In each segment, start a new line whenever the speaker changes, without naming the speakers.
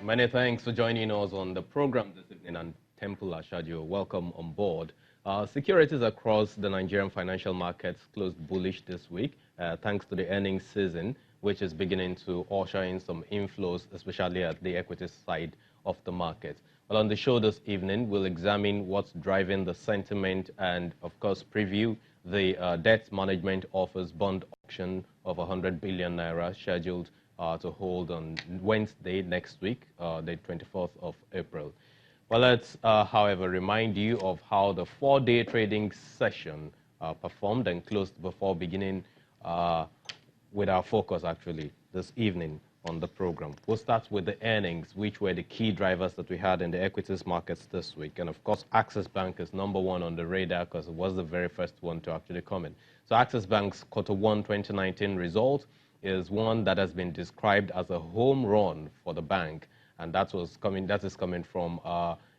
Many thanks for joining us on the program this evening, and Temple Ashadio, welcome on board. Securities across the Nigerian financial markets closed bullish this week, thanks to the earnings season, which is beginning to usher in some inflows, especially at the equity side of the market. Well, on the show this evening, we'll examine what's driving the sentiment and, of course, preview the debt management offers bond auction of 100 billion naira scheduled to hold on Wednesday next week, the 24th of April. Well, let's, however, remind you of how the four-day trading session performed and closed before beginning with our focus, actually, this evening on the program. We'll start with the earnings, which were the key drivers that we had in the equities markets this week. And, of course, Access Bank is #1 on the radar because it was the very first one to actually come in. So Access Bank's Q1 2019 result is one that has been described as a home run for the bank, and that is coming from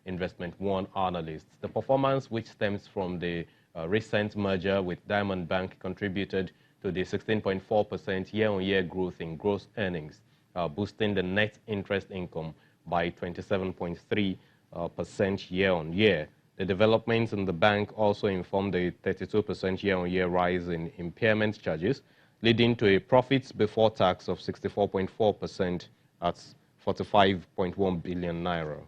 Investment One analysts. The performance, which stems from the recent merger with Diamond Bank, contributed to the 16.4% year-on-year growth in gross earnings, boosting the net interest income by 27.3% year-on-year. The developments in the bank also informed a 32% year-on-year rise in impairment charges, leading to a profits before tax of 64.4% at 45.1 billion naira.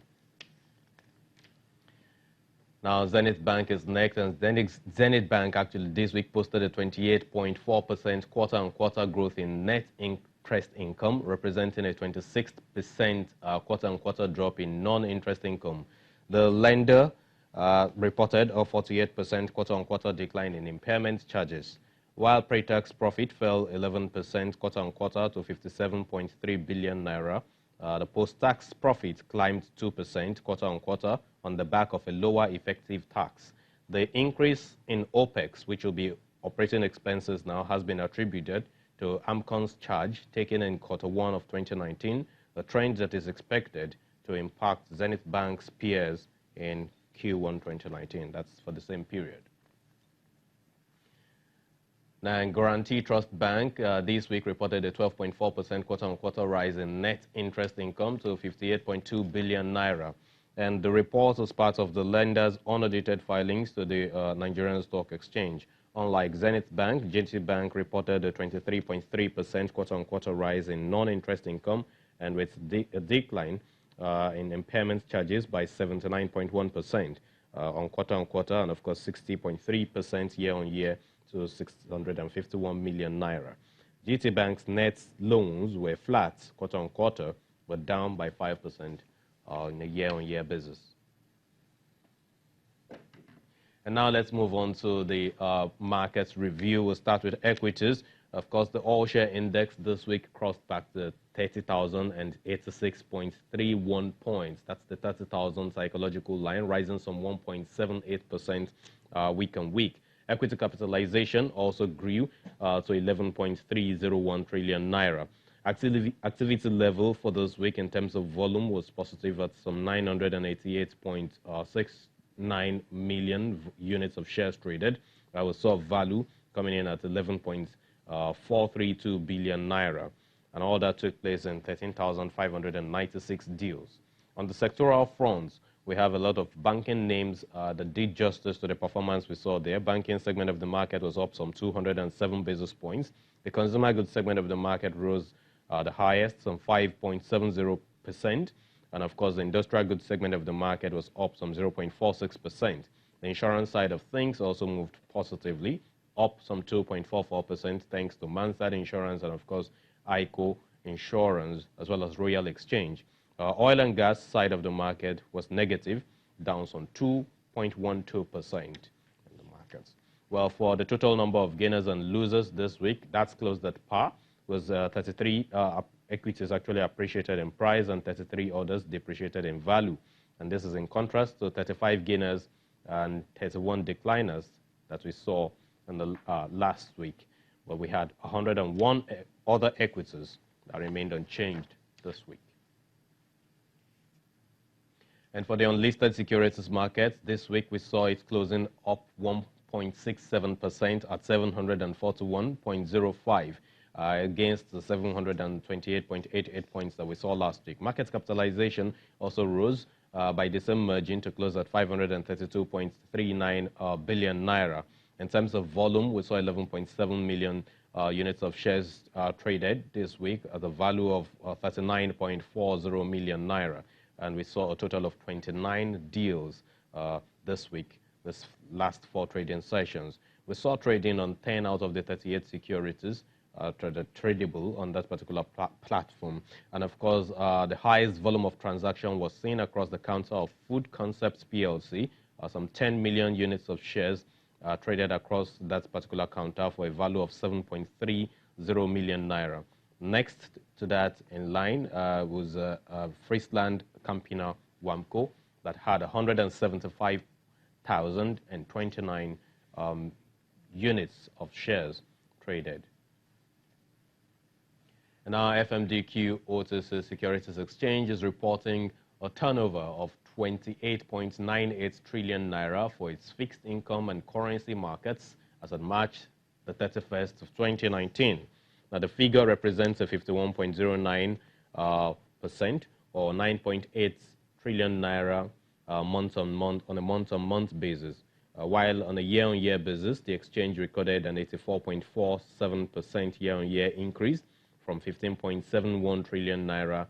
Now, Zenith Bank is next, and Zenith Bank actually this week posted a 28.4% quarter-on-quarter growth in net interest income, representing a 26% quarter-on-quarter drop in non-interest income. The lender reported a 48% quarter-on-quarter decline in impairment charges, while pre-tax profit fell 11% quarter-on-quarter to 57.3 billion naira. The post-tax profit climbed 2% quarter-on-quarter on the back of a lower effective tax. The increase in OPEX, which will be operating expenses now, has been attributed to AMCON's charge taken in Q1 of 2019, a trend that is expected to impact Zenith Bank's peers in Q1 2019. That's for the same period. Now, Guarantee Trust Bank this week reported a 12.4% quarter-on-quarter rise in net interest income to 58.2 billion naira. And the report was part of the lender's unaudited filings to the Nigerian Stock Exchange. Unlike Zenith Bank, GT Bank reported a 23.3% quarter-on-quarter rise in non-interest income, and with a decline in impairment charges by 79.1% on quarter-on-quarter, and of course 60.3% year-on-year to 651 million naira. GT Bank's net loans were flat quarter-on-quarter, but down by 5% on a year-on-year basis. And now let's move on to the markets review. We'll start with equities. Of course, the all-share index this week crossed back the 30,086.31 points. That's the 30,000 psychological line, rising some 1.78% week on week. Equity capitalization also grew to 11.301 trillion naira. Activity level for this week in terms of volume was positive at some 988.69 million units of shares traded. We saw value coming in at 11.432 billion naira. And all that took place in 13,596 deals. On the sectoral fronts, we have a lot of banking names that did justice to the performance we saw there. Banking segment of the market was up some 207 basis points. The consumer goods segment of the market rose the highest, some 5.70%. And of course, the industrial goods segment of the market was up some 0.46%. The insurance side of things also moved positively, up some 2.44%, thanks to Mansard Insurance and of course, ICO Insurance, as well as Royal Exchange. Oil and gas side of the market was negative, down some 2.12% in the markets. Well, for the total number of gainers and losers this week, that's closed at par, was 33 equities actually appreciated in price and 33 others depreciated in value. And this is in contrast to 35 gainers and 31 decliners that we saw in the last week, where we had 101 other equities that remained unchanged this week. And for the unlisted securities market, this week we saw it closing up 1.67% at 741.05. against the 728.88 points that we saw last week. Market capitalization also rose by the same margin to close at 532.39 billion naira. In terms of volume, we saw 11.7 million units of shares traded this week at a value of 39.40 million naira. And we saw a total of 29 deals this week, this last 4 trading sessions. We saw trading on 10 out of the 38 securities tradable on that particular platform. And of course, the highest volume of transaction was seen across the counter of Food Concepts PLC, some 10 million units of shares traded across that particular counter for a value of 7.30 million naira. Next to that in line was Friesland Campina Wamco that had 175,029 units of shares traded. And our FMDQ OTC Securities Exchange is reporting a turnover of 28.98 trillion naira for its fixed income and currency markets as of March the 31st of 2019. Now, the figure represents a 51.09% or 9.8 trillion naira month-on-month on a month-on-month basis. While on a year-on-year basis, the exchange recorded an 84.47% year-on-year increase from 15.71 trillion naira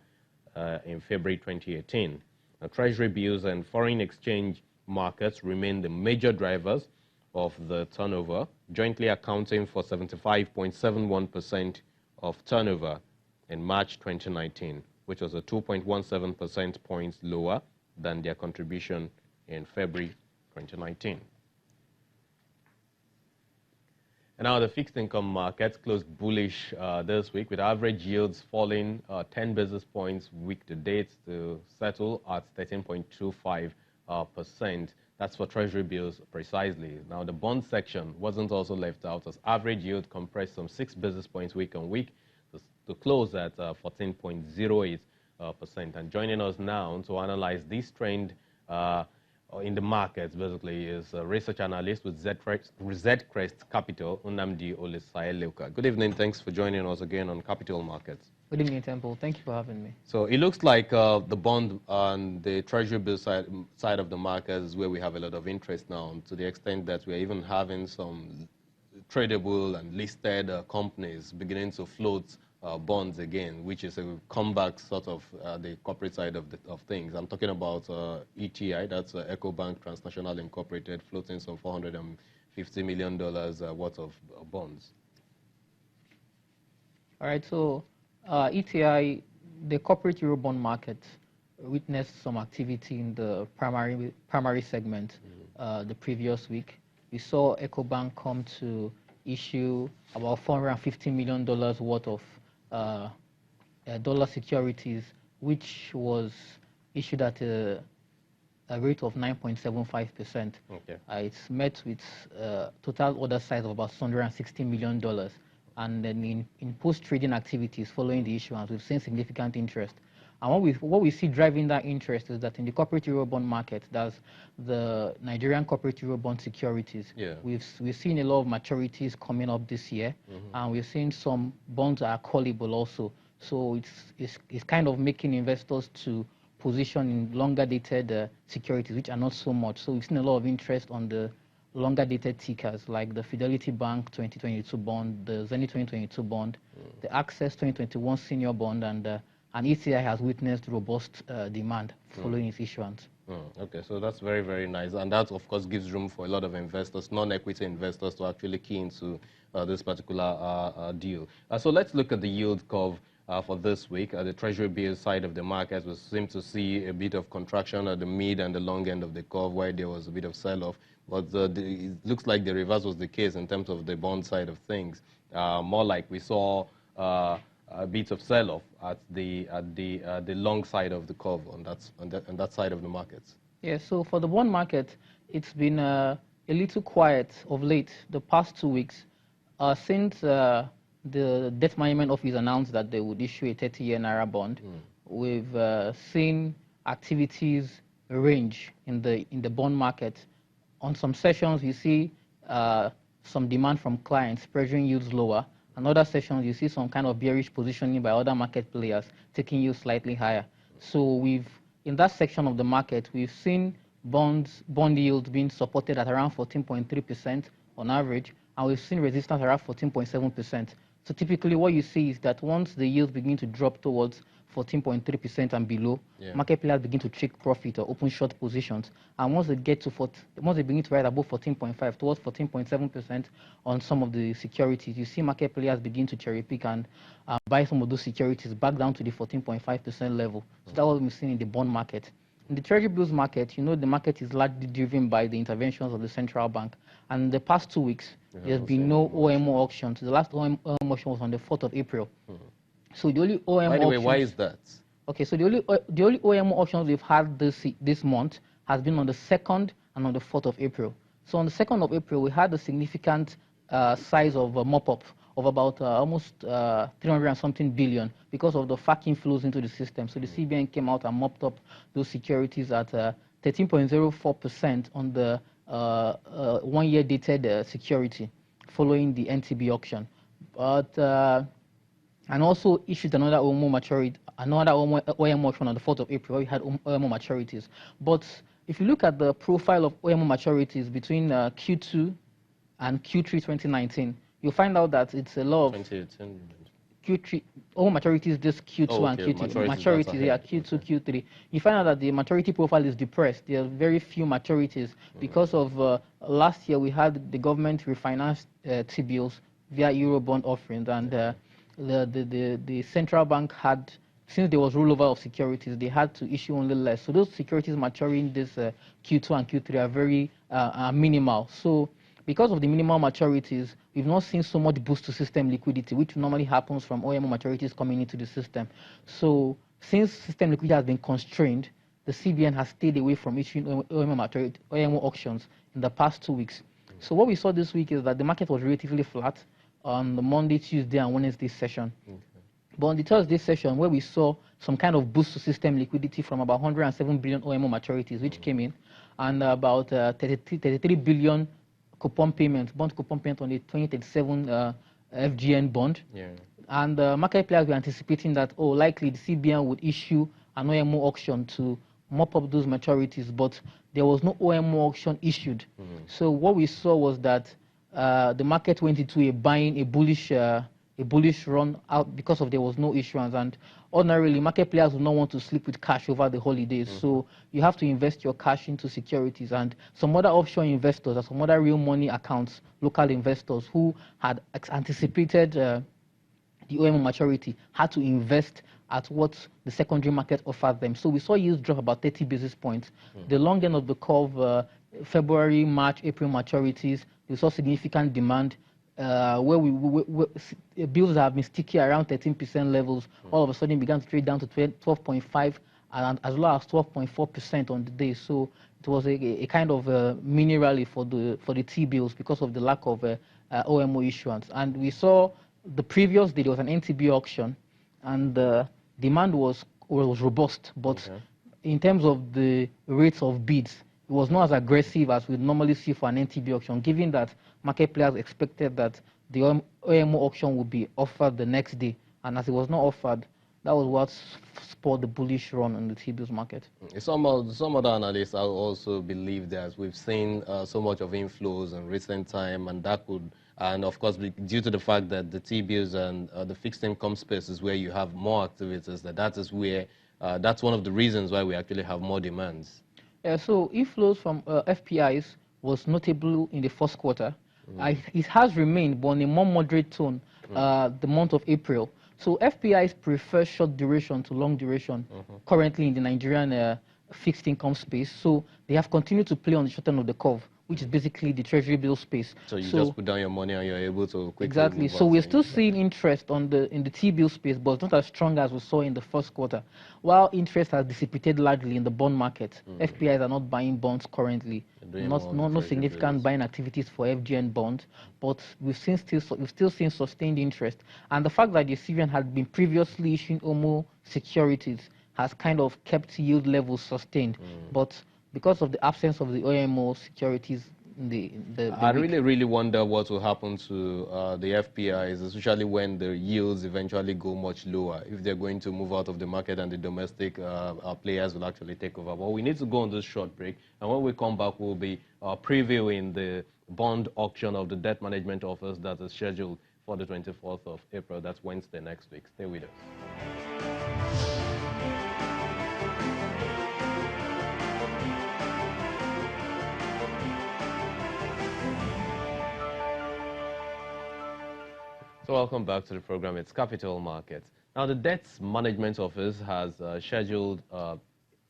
in February 2018. Now, treasury bills and foreign exchange markets remain the major drivers of the turnover, jointly accounting for 75.71% of turnover in March 2019, which was a 2.17 percentage points lower than their contribution in February 2019. And now the fixed income markets closed bullish this week, with average yields falling 10 basis points week to date to settle at 13.25%. That's for treasury bills precisely. Now the bond section wasn't also left out, as average yield compressed some 6 basis points week on week to close at 14.08%. And joining us now to analyze this trend in the markets, basically, is a research analyst with Zcrest Capital, Nnamdi Olisaeleuka. Good evening. Thanks for joining us again on Capital Markets.
Good evening, Temple. Thank you for having me.
So it looks like the bond and the treasury bill side of the market is where we have a lot of interest now, to the extent that we're even having some tradable and listed companies beginning to float bonds again, which is a comeback sort of the corporate side of things. I'm talking about ETI, that's EcoBank Transnational Incorporated, floating some $450 million worth of bonds.
All right, so ETI, the corporate Eurobond market, witnessed some activity in the primary segment the previous week. We saw EcoBank come to issue about $450 million worth of dollar securities, which was issued at a rate of 9.75%.
Okay.
It's met with total order size of about $160 million. And then in post-trading activities following the issuance, we've seen significant interest. And what we see driving that interest is that in the corporate Eurobond market, that's the Nigerian corporate Eurobond securities.
Yeah.
We've seen a lot of maturities coming up this year, and we've seen some bonds that are callable also. So it's kind of making investors to position in longer dated securities, which are not so much. So we've seen a lot of interest on the longer dated tickers like the Fidelity Bank 2022 bond, the Zenith 2022 bond, the Access 2021 senior bond, and ETI has witnessed robust demand following its issuance.
Okay, so that's very, very nice. And that, of course, gives room for a lot of investors, non-equity investors, to actually key into this particular deal. So let's look at the yield curve for this week. The treasury bill side of the market, we seem to see a bit of contraction at the mid and the long end of the curve, where there was a bit of sell-off. But it looks like the reverse was the case in terms of the bond side of things. More like we saw a bit of sell-off at the long side of the curve on that side of the markets.
Yeah, so for the bond market, it's been a little quiet of late, the past 2 weeks, since the Debt Management Office announced that they would issue a 30-year Naira bond. We've seen activities range in the bond market. On some sessions, you see some demand from clients pressuring yields lower, and other sessions you see some kind of bearish positioning by other market players, taking you slightly higher. So in that section of the market, we've seen bond yields being supported at around 14.3% on average, and we've seen resistance around 14.7%. So typically what you see is that once the yields begin to drop towards 14.3% and below, market players begin to take profit or open short positions. And once they begin to ride above 14.5 towards 14.7% on some of the securities, you see market players begin to cherry pick and buy some of those securities back down to the 14.5% level. So that's what we've seen in the bond market. In the treasury bills market, the market is largely driven by the interventions of the central bank. And in the past 2 weeks, there's been no OMO auctions. The last OMO auction was on the 4th of April. So the only OMO
By the way,
auctions,
why is that?
Okay, so the only OMO auctions we've had this month has been on the 2nd and on the 4th of April. So on the 2nd of April, we had a significant size of a mop-up of about almost 300 and something billion because of the FAC inflows into the system. So the CBN came out and mopped up those securities at 13.04% on the 1-year dated security following the NTB auction. But and also issued another OMO auction on the 4th of April, where we had OMO maturities. But if you look at the profile of OMO maturities between Q2 and Q3 2019, you'll find out that it's a lot of
2018.
Q3 OMO maturities this Q2 and Q3. Maturities, yeah, Q2, Q3. You find out that the maturity profile is depressed. There are very few maturities because of last year we had the government refinance TBills via Eurobond offerings, and the central bank had, since there was rollover of securities, they had to issue only less. So those securities maturing this Q2 and Q3 are very minimal. So because of the minimal maturities, we've not seen so much boost to system liquidity, which normally happens from OMO maturities coming into the system. So since system liquidity has been constrained, the CBN has stayed away from issuing OMO auctions in the past 2 weeks. So what we saw this week is that the market was relatively flat on the Monday, Tuesday, and Wednesday session. But on the Thursday session, where we saw some kind of boost to system liquidity from about 107 billion OMO maturities, which came in, and about 33 billion bond coupon payment on the 2037 FGN bond. And market players were anticipating that, likely the CBN would issue an OMO auction to mop up those maturities, but there was no OMO auction issued. So what we saw was that the market went into a bullish run out because of there was no issuance, and ordinarily market players would not want to sleep with cash over the holidays. So you have to invest your cash into securities, and some other offshore investors or some other real money accounts, local investors who had anticipated the OMO maturity had to invest at what the secondary market offered them. So we saw yields drop about 30 basis points. The long end of the curve, February, March, April maturities, we saw significant demand where bills that have been sticky around 13% levels, all of a sudden began to trade down to 12.5 and as low as 12.4% on the day. So it was a kind of mini rally for the T-bills because of the lack of OMO issuance. And we saw the previous day there was an NTB auction, and the demand was robust, but in terms of the rates of bids, it was not as aggressive as we normally see for an NTB auction, given that market players expected that the OMO auction would be offered the next day. And as it was not offered, that was what spurred the bullish run on the T-bills market.
Some other analysts also believe that we've seen so much of inflows in recent time, and that could, and of course, due to the fact that the T-bills and the fixed income space is where you have more activities, that is where, that's one of the reasons why we actually have more demands.
So inflows from FPIs was notable in the first quarter. It has remained, but on a more moderate tone, the month of April. So FPIs prefer short duration to long duration currently in the Nigerian fixed income space. So they have continued to play on the short end of the curve, which is basically the treasury bill space.
So you just put down your money and you're able to quickly
exactly. So we're still seeing interest in the T-bill space, but not as strong as we saw in the first quarter. While interest has dissipated largely in the bond market, FPIs are not buying bonds currently. No significant buying activities for FGN bonds, but we've still seen sustained interest. And the fact that the CBN had been previously issuing OMO securities has kind of kept yield levels sustained. But because of the absence of the OMO securities, the
I
week.
really wonder what will happen to the FPIs, especially when the yields eventually go much lower, if they're going to move out of the market and the domestic players will actually take over. But we need to go on this short break, and when we come back, we'll be previewing the bond auction of the Debt Management Office that is scheduled for the 24th of April. That's Wednesday next week. Stay with us. So welcome back to the program. It's Capital Markets. Now, the Debt Management Office has scheduled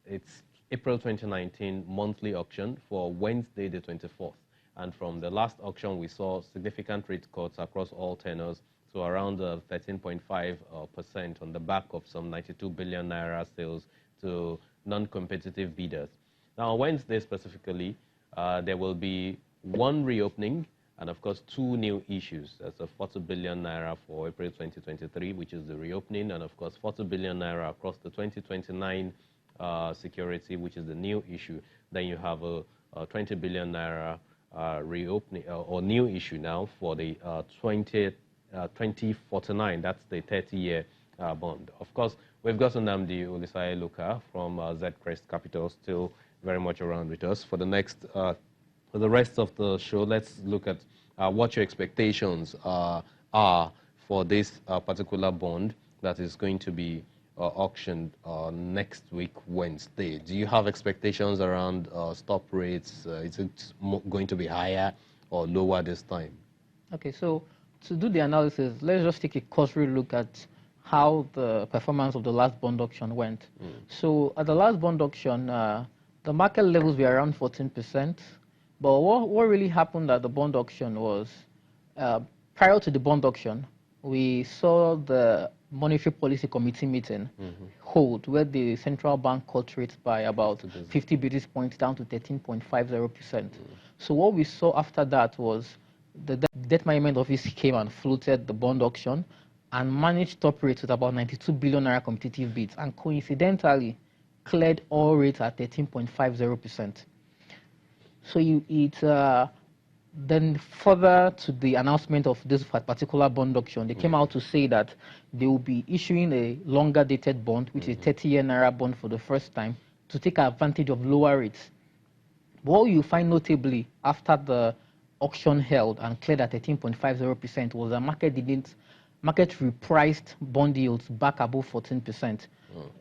its April 2019 monthly auction for Wednesday, the 24th. And from the last auction, we saw significant rate cuts across all tenors to around 13.5% on the back of some 92 billion naira sales to non-competitive bidders. Now, Wednesday specifically, there will be one reopening and, of course, two new issues. That's a 40 billion naira for April 2023, which is the reopening, and, of course, 40 billion naira across the 2029 security, which is the new issue. Then you have a 20 billion naira reopening or new issue now for the 2049. That's the 30-year bond. Of course, we've got Nnamdi Olisai-Luka from Zcrest Capital still very much around with us. For the next, for the rest of the show, let's look at what your expectations are for this particular bond that is going to be auctioned next week, Wednesday. Do you have expectations around stop rates? Is it going to be higher or lower this time?
Okay, so to do the analysis, let's just take a cursory look at how the performance of the last bond auction went. So at the last bond auction, the market levels were around 14%. But what really happened at the bond auction was, prior to the bond auction, we saw the Monetary Policy Committee meeting hold, where the central bank cut rates by about 50 basis points down to 13.50%. So what we saw after that was the Debt Management Office came and floated the bond auction and managed top rates with about 92 billion naira competitive bids, and coincidentally cleared all rates at 13.50%. So then further to the announcement of this particular bond auction, they came out to say that they will be issuing a longer dated bond, which is a 30-year naira bond for the first time, to take advantage of lower rates. But what you find notably after the auction held and cleared at 13.50% was that market repriced bond yields back above 14%.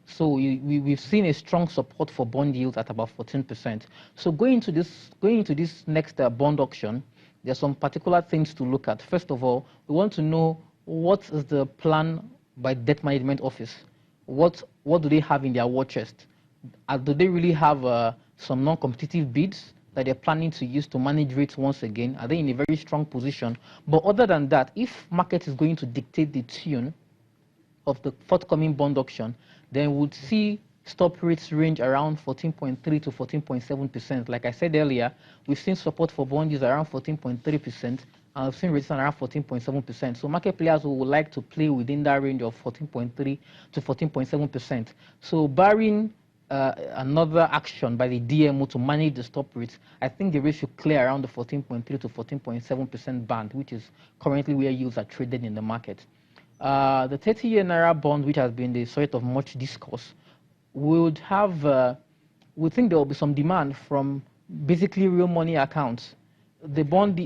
So we've seen a strong support for bond yields at about 14%. So going into this next bond auction, there are some particular things to look at. First of all, we want to know what is the plan by Debt Management Office. What do they have in their war chest? Do they really have some non-competitive bids that they're planning to use to manage rates once again? Are they in a very strong position? But other than that, if market is going to dictate the tune of the forthcoming bond auction, then we'll see stop rates range around 14.3 to 14.7%. Like I said earlier, we've seen support for bond yields around 14.3%, and we've seen rates around 14.7%. So market players would like to play within that range of 14.3 to 14.7%. So barring another action by the DMO to manage the stop rates, I think the rate should clear around the 14.3 to 14.7% band, which is currently where yields are traded in the market. The 30-year naira bond, which has been the sort of much discourse, we think there will be some demand from basically real money accounts. The bond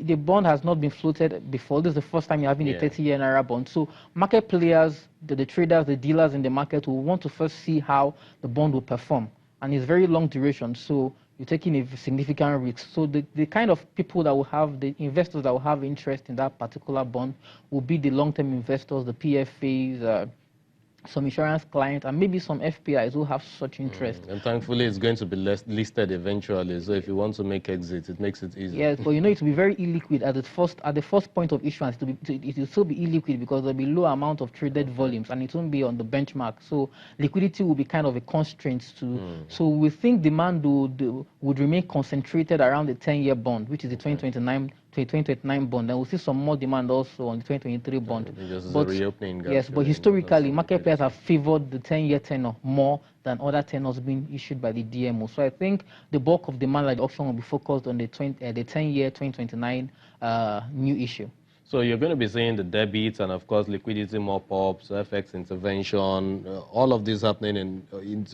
has not been floated before. This is the first time you're having a 30-year naira bond. So market players, the traders, the dealers in the market will want to first see how the bond will perform. And it's very long duration, so you're taking a significant risk. So the kind of people that will have, the investors that will have interest in that particular bond will be the long-term investors, the PFAs, some insurance clients, and maybe some FPIs who have such interest.
And thankfully, it's going to be listed eventually. So if you want to make exits, it makes it easy.
Yes, but it will be very illiquid at the first point of issuance. It will still be illiquid because there'll be low amount of traded volumes, and it won't be on the benchmark. So liquidity will be kind of a constraint to. So we think demand would remain concentrated around the 10-year bond, which is the 2029 2029 bond, and we'll see some more demand also on the 2023 bond.
Just
but
a reopening.
yes, but historically, market players have favored the 10-year tenor more than other tenors being issued by the DMO. So I think the bulk of demand at the auction will be focused on the 10-year 2029 new issue.
So you're going to be seeing the debits and, of course, liquidity mop-ups, FX intervention, all of this happening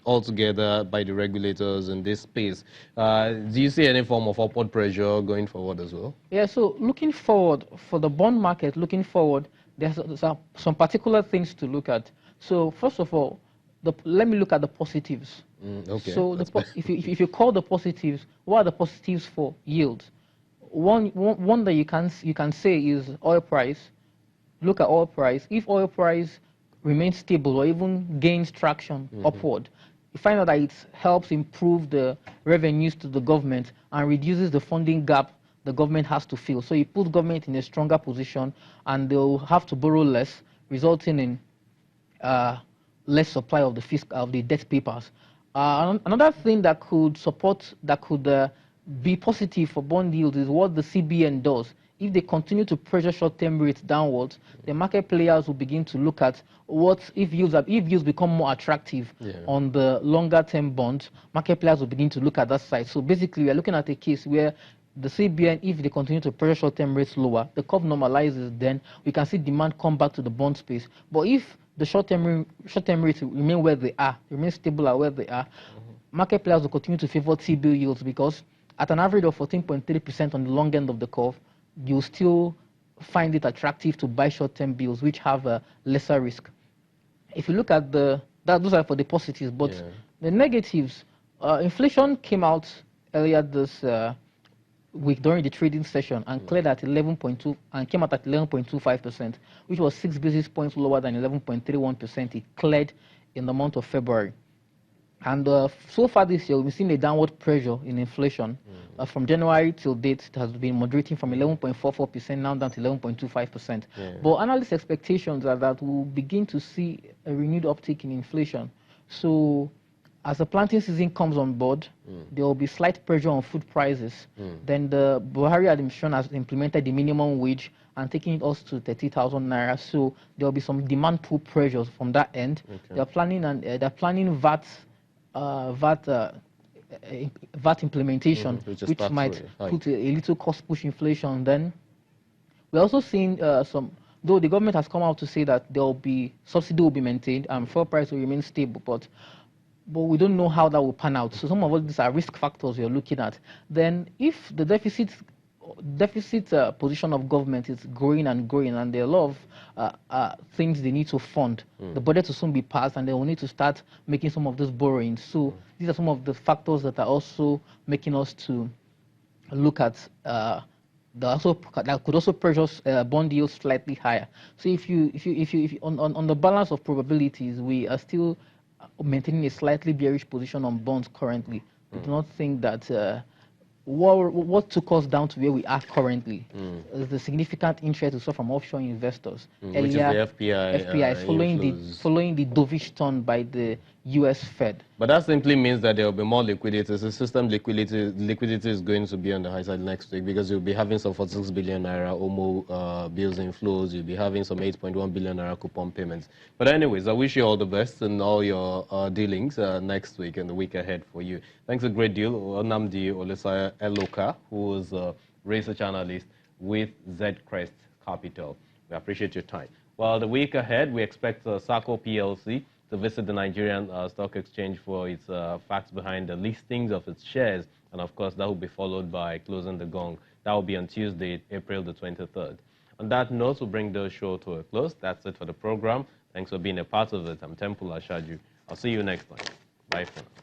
all together by the regulators in this space. Do you see any form of upward pressure going forward as well?
Yeah, so looking forward, for the bond market, there's some particular things to look at. So first of all, let me look at the positives.
Okay.
So if you call the positives, what are the positives for yields? One that you can say is oil price. Look at oil price. If oil price remains stable or even gains traction upward, you find out that it helps improve the revenues to the government and reduces the funding gap the government has to fill. So it puts government in a stronger position, and they'll have to borrow less, resulting in less supply of the debt papers. Another thing that could be positive for bond yields is what the CBN does. If they continue to pressure short-term rates downwards, the market players will begin to look at if yields become more attractive on the longer-term bonds. Market players will begin to look at that side. So basically, we are looking at a case where the CBN, if they continue to pressure short-term rates lower, the curve normalizes. Then we can see demand come back to the bond space. But if the short-term rates remain where they are, remain stable at where they are, market players will continue to favor T-bill yields, because at an average of 14.3% on the long end of the curve, you still find it attractive to buy short-term bills, which have a lesser risk. If you look at those are for the positives, but the negatives, inflation came out earlier this week during the trading session and cleared at 11.2 and came out at 11.25%, which was 6 basis points lower than 11.31% it cleared in the month of February. And so far this year, we've seen a downward pressure in inflation. From January till date, it has been moderating from 11.44% now down to 11.25%. But analyst expectations are that we'll begin to see a renewed uptick in inflation. So as the planting season comes on board, there will be slight pressure on food prices. Then the Buhari administration has implemented the minimum wage and taking it us to 30,000 naira. So there will be some demand pull pressures from that end. They're planning VAT implementation, which might put a little cost push inflation. Then we're also seeing though the government has come out to say that subsidy will be maintained and fuel price will remain stable, but we don't know how that will pan out. So some of these are risk factors you're looking at. Then if the deficit position of government is growing and growing, and there are a lot of things they need to fund, the budget will soon be passed, and they will need to start making some of those borrowings. So these are some of the factors that are also making us to look at that could also pressure bond yields slightly higher. So if you on the balance of probabilities, we are still maintaining a slightly bearish position on bonds currently. We do not think that what took us down to where we are currently is the significant interest we saw from offshore investors.
Which is the FPI
is following the dovish turn by the U.S. Fed.
But that simply means that there will be more liquidity. So system liquidity is going to be on the high side next week, because you'll be having some 46 billion naira OMO bills inflows. You'll be having some 8.1 billion naira coupon payments. But anyways, I wish you all the best in all your dealings next week and the week ahead for you. Thanks a great deal, Onamdi Olesaya Eloka, who is a research analyst with Zcrest Capital. We appreciate your time. Well, the week ahead, we expect SACO PLC to visit the Nigerian Stock Exchange for its facts behind the listings of its shares. And of course, that will be followed by closing the gong. That will be on Tuesday, April the 23rd. On that note, we'll bring the show to a close. That's it for the program. Thanks for being a part of it. I'm Temple Ashaju. I'll see you next time. Bye for now.